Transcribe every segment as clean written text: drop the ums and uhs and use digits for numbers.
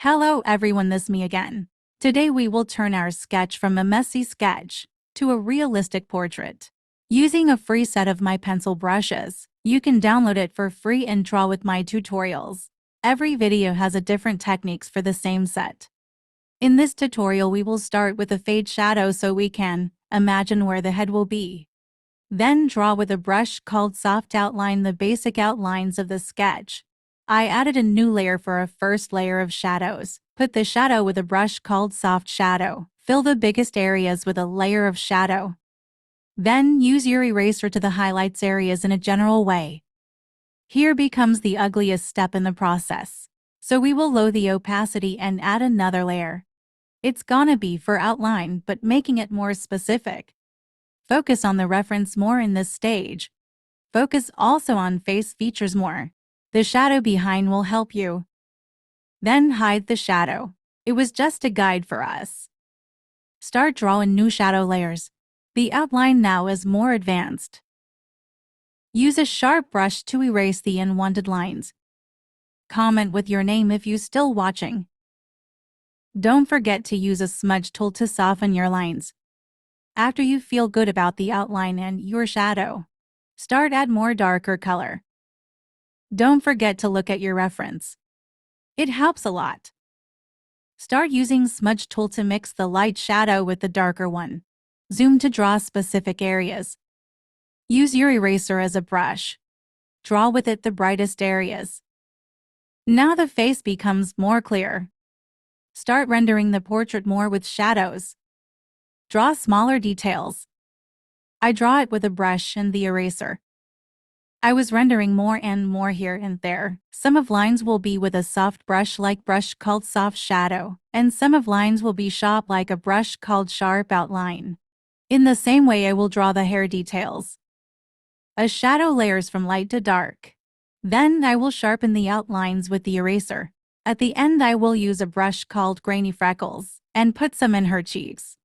Hello everyone, this me again. Today we will turn our sketch from a messy sketch to a realistic portrait. Using a free set of my pencil brushes, you can download it for free and draw with my tutorials. Every video has a different techniques for the same set. In this tutorial we will start with a fade shadow so we can imagine where the head will be. Then draw with a brush called soft outline the basic outlines of the sketch. I added a new layer for a first layer of shadows. Put the shadow with a brush called soft shadow. Fill the biggest areas with a layer of shadow. Then use your eraser to the highlights areas in a general way. Here becomes the ugliest step in the process. So we will lower the opacity and add another layer. It's gonna be for outline but making it more specific. Focus on the reference more in this stage. Focus also on face features more. The shadow behind will help you. Then hide the shadow. It was just a guide for us. Start drawing new shadow layers. The outline now is more advanced. Use a sharp brush to erase the unwanted lines. Comment with your name if you still watching. Don't forget to use a smudge tool to soften your lines. After you feel good about the outline and your shadow, start add more darker color. Don't forget to look at your reference. It helps a lot. Start using smudge tool to mix the light shadow with the darker one. Zoom to draw specific areas. Use your eraser as a brush. Draw with it the brightest areas. Now the face becomes more clear. Start rendering the portrait more with shadows. Draw smaller details. I draw it with a brush and the eraser. I was rendering more and more here and there. Some of lines will be with a soft brush-like brush called soft shadow, and some of lines will be sharp like a brush called sharp outline. In the same way I will draw the hair details. A shadow layers from light to dark. Then I will sharpen the outlines with the eraser. At the end I will use a brush called grainy freckles and put some in her cheeks.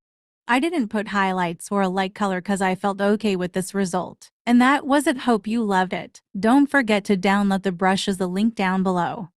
I didn't put highlights or a light color cause I felt okay with this result. And that was it. Hope you loved it. Don't forget to download the brush as the link down below.